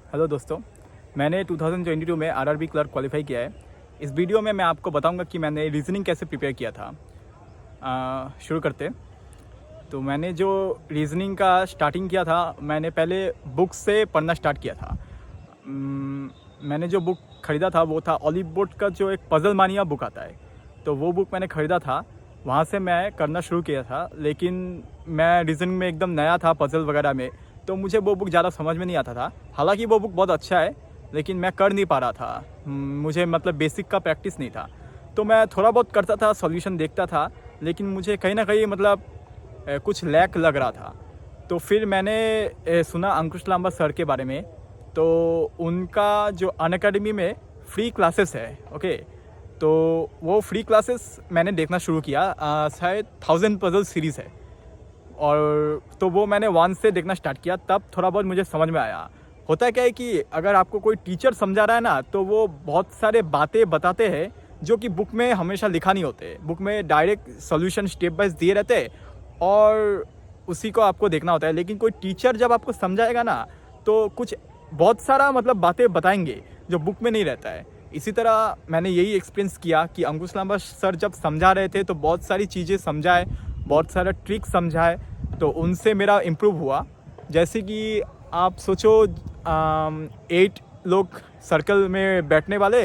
Hello दोस्तों, मैंने 2022 में आरआरबी क्लर्क क्वालिफाई किया है। इस वीडियो में मैं आपको बताऊंगा कि मैंने रीजनिंग कैसे प्रिपेयर किया था। शुरू करते। तो मैंने जो रीजनिंग का स्टार्टिंग किया था, मैंने पहले बुक से पढ़ना स्टार्ट किया था। मैंने जो बुक ख़रीदा था वो था ऑलिव बोर्ड का जो एक पज़ल मानिया बुक आता है, तो वो बुक मैंने ख़रीदा था। वहाँ से मैं करना शुरू किया था, लेकिन मैं रीजनिंग में एकदम नया था पज़ल वगैरह में, तो मुझे वो बुक ज़्यादा समझ में नहीं आता था। हालांकि वो बुक बहुत अच्छा है, लेकिन मैं कर नहीं पा रहा था। मुझे मतलब बेसिक का प्रैक्टिस नहीं था, तो मैं थोड़ा बहुत करता था, सॉल्यूशन देखता था, लेकिन मुझे कहीं ना कहीं मतलब कुछ लैक लग रहा था। तो फिर मैंने सुना अंकुश लांबा सर के बारे में। तो उनका जो अनअकैडमी में फ्री क्लासेस है, ओके, तो वो फ्री क्लासेस मैंने देखना शुरू किया। शायद 1000 पजल सीरीज़ है, और तो वो मैंने 1 से देखना स्टार्ट किया। तब थोड़ा बहुत मुझे समझ में आया। होता क्या है कि अगर आपको कोई टीचर समझा रहा है ना, तो वो बहुत सारे बातें बताते हैं जो कि बुक में हमेशा लिखा नहीं होते। बुक में डायरेक्ट सॉल्यूशन स्टेप बाय दिए रहते हैं और उसी को आपको देखना होता है। लेकिन कोई टीचर जब आपको समझाएगा ना, तो कुछ बहुत सारा मतलब बातें बताएंगे जो बुक में नहीं रहता है। इसी तरह मैंने यही एक्सपीरियंस किया कि अंकुश लांबा सर जब समझा रहे थे तो बहुत सारी चीज़ें समझाए, बहुत सारा ट्रिक समझाए, तो उनसे मेरा इम्प्रूव हुआ। जैसे कि आप सोचो 8 लोग सर्कल में बैठने वाले,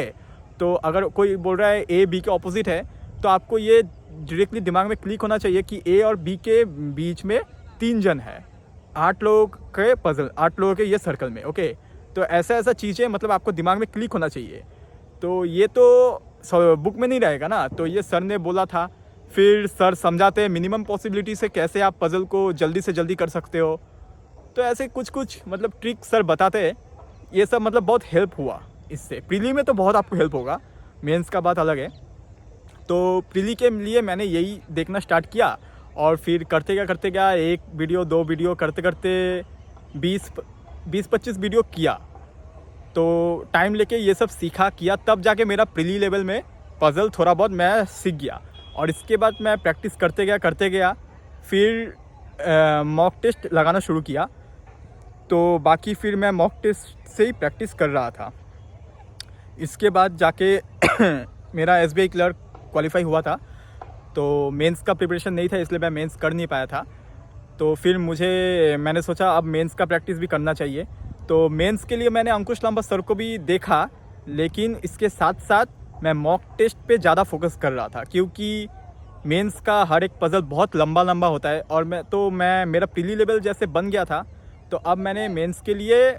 तो अगर कोई बोल रहा है ए बी के ऑपोजिट है, तो आपको ये डायरेक्टली दिमाग में क्लिक होना चाहिए कि ए और बी के बीच में 3 जन है। 8 लोगों के पजल, 8 लोगों के ये सर्कल में, ओके। तो ऐसा ऐसा चीज़ें मतलब आपको दिमाग में क्लिक होना चाहिए। तो ये तो बुक में नहीं रहेगा ना, तो ये सर ने बोला था। फिर सर समझाते हैं मिनिमम पॉसिबिलिटी से कैसे आप पज़ल को जल्दी से जल्दी कर सकते हो। तो ऐसे कुछ कुछ मतलब ट्रिक सर बताते हैं। ये सब मतलब बहुत हेल्प हुआ इससे। प्रीली में तो बहुत आपको हेल्प होगा, मेंस का बात अलग है। तो प्रीली के लिए मैंने यही देखना स्टार्ट किया, और फिर करते गया 1 वीडियो 2 वीडियो करते करते 20-25 वीडियो किया। तो टाइम लेके ये सब सीखा किया, तब जाके मेरा प्रीली लेवल में पज़ल थोड़ा बहुत मैं सीख गया। और इसके बाद मैं प्रैक्टिस करते गया। फिर मॉक टेस्ट लगाना शुरू किया। तो बाकी फिर मैं मॉक टेस्ट से ही प्रैक्टिस कर रहा था। इसके बाद जाके मेरा एसबीआई क्लर्क क्वालिफाई हुआ था। तो मेंस का प्रिपरेशन नहीं था, इसलिए मैं मेंस कर नहीं पाया था। तो फिर मैंने सोचा अब मेंस का प्रैक्टिस भी करना चाहिए। तो मेंस के लिए मैंने अंकुश लांबा सर को भी देखा, लेकिन इसके साथ साथ मैं मॉक टेस्ट पे ज़्यादा फोकस कर रहा था, क्योंकि मेंस का हर एक पज़ल बहुत लंबा लंबा होता है। और मैं मेरा प्रीली लेवल जैसे बन गया था, तो अब मैंने मेंस के लिए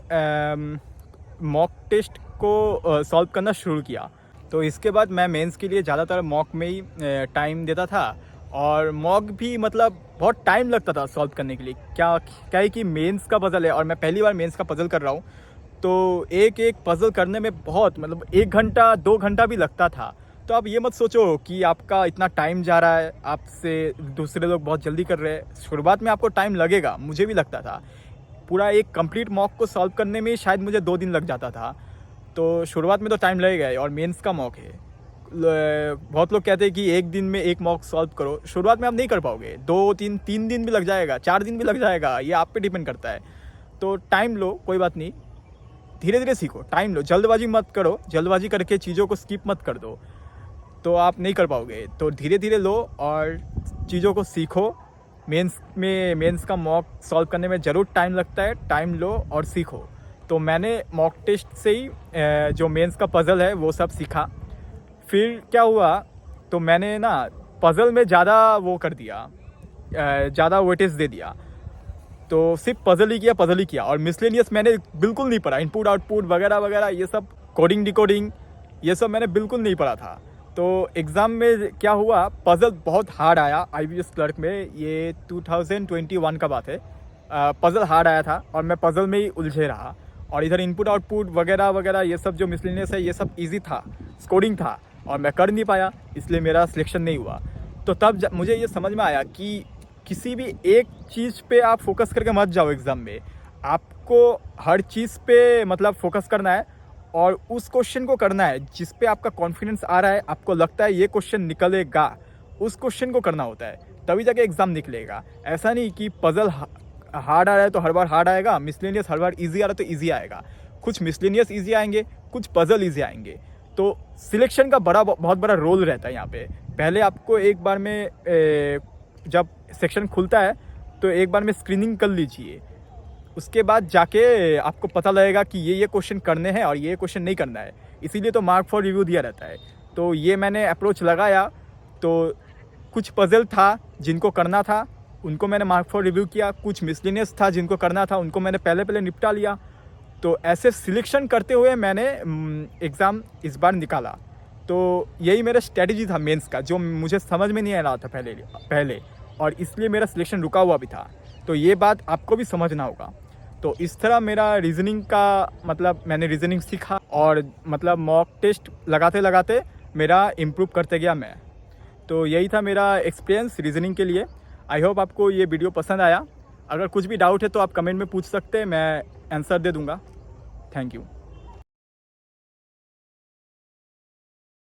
मॉक टेस्ट को सॉल्व करना शुरू किया। तो इसके बाद मैं मेंस के लिए ज़्यादातर मॉक में ही टाइम देता था। और मॉक भी मतलब बहुत टाइम लगता था सॉल्व करने के लिए। क्या है कि मेंस का पज़ल है और मैं पहली बार मेंस का पज़ल कर रहा हूँ, तो एक एक पज़ल करने में बहुत मतलब 1 घंटा 2 घंटा भी लगता था। तो आप ये मत सोचो कि आपका इतना टाइम जा रहा है, आपसे दूसरे लोग बहुत जल्दी कर रहे हैं। शुरुआत में आपको टाइम लगेगा, मुझे भी लगता था। पूरा एक कंप्लीट मॉक को सॉल्व करने में शायद मुझे 2 दिन लग जाता था। तो शुरुआत में तो टाइम लगेगा ही, और मेंस का मॉक है। बहुत लोग कहते हैं कि 1 दिन में 1 मॉक सॉल्व करो। शुरुआत में आप नहीं कर पाओगे, 2-3 दिन भी लग जाएगा, 4 दिन भी लग जाएगा, ये आप पे डिपेंड करता है। तो टाइम लो, कोई बात नहीं, धीरे धीरे सीखो, टाइम लो, जल्दबाजी मत करो। जल्दबाजी करके चीज़ों को स्किप मत कर दो, तो आप नहीं कर पाओगे। तो धीरे धीरे लो और चीज़ों को सीखो। मेंस का मॉक सॉल्व करने में ज़रूर टाइम लगता है, टाइम लो और सीखो। तो मैंने मॉक टेस्ट से ही जो मेंस का पज़ल है वो सब सीखा। फिर क्या हुआ, तो मैंने ना पज़ल में ज़्यादा वो कर दिया, ज़्यादा वेटेज दे दिया। तो सिर्फ पज़ल ही किया, और मिसलेनियस मैंने बिल्कुल नहीं पढ़ा। इनपुट आउटपुट वगैरह वगैरह ये सब, कोडिंग डिकोडिंग, ये सब मैंने बिल्कुल नहीं पढ़ा था। तो एग्ज़ाम में क्या हुआ, पज़ल बहुत हार्ड आया आईबीएस क्लर्क में। ये 2021 का बात है। पज़ल हार्ड आया था और मैं पज़ल में ही उलझे रहा। और इधर इनपुट आउटपुट वगैरह वगैरह ये सब जो मिसलेनियस है ये सब इजी था, कोडिंग था, और मैं कर नहीं पाया, इसलिए मेरा सिलेक्शन नहीं हुआ। तो तब मुझे ये समझ में आया कि किसी भी एक चीज़ पे आप फोकस करके मत जाओ एग्ज़ाम में। आपको हर चीज़ पे मतलब फोकस करना है, और उस क्वेश्चन को करना है जिस पे आपका कॉन्फिडेंस आ रहा है, आपको लगता है ये क्वेश्चन निकलेगा, उस क्वेश्चन को करना होता है, तभी जाके एग्ज़ाम निकलेगा। ऐसा नहीं कि पज़ल हार्ड आ रहा है तो हर बार हार्ड आएगा, मिसलेनियस हर बार इजी आ रहा है तो इजी आएगा। कुछ मिसलिनियस ईजी आएंगे, कुछ पजल ईजी आएंगे। तो सिलेक्शन का बहुत बड़ा रोल रहता है यहाँ पे। पहले आपको एक बार में जब सेक्शन खुलता है तो एक बार में स्क्रीनिंग कर लीजिए, उसके बाद जाके आपको पता लगेगा कि ये क्वेश्चन करने हैं और ये क्वेश्चन नहीं करना है। इसीलिए तो मार्क फॉर रिव्यू दिया रहता है। तो ये मैंने अप्रोच लगाया, तो कुछ पजल था जिनको करना था उनको मैंने मार्क फॉर रिव्यू किया, कुछ मिसलिनियस था जिनको करना था उनको मैंने पहले निपटा लिया। तो ऐसे सिलेक्शन करते हुए मैंने एग्ज़ाम इस बार निकाला। तो यही मेरा स्ट्रेटजी था मेंस का, जो मुझे समझ में नहीं आ रहा था पहले, और इसलिए मेरा सिलेक्शन रुका हुआ भी था। तो ये बात आपको भी समझना होगा। तो इस तरह मेरा रीजनिंग का मतलब मैंने रीजनिंग सीखा, और मतलब मॉक टेस्ट लगाते लगाते मेरा इम्प्रूव करते गया मैं। तो यही था मेरा एक्सपीरियंस रीजनिंग के लिए। आई होप आपको ये वीडियो पसंद आया। अगर कुछ भी डाउट है तो आप कमेंट में पूछ सकते हैं, मैं आंसर दे दूँगा। Thank you.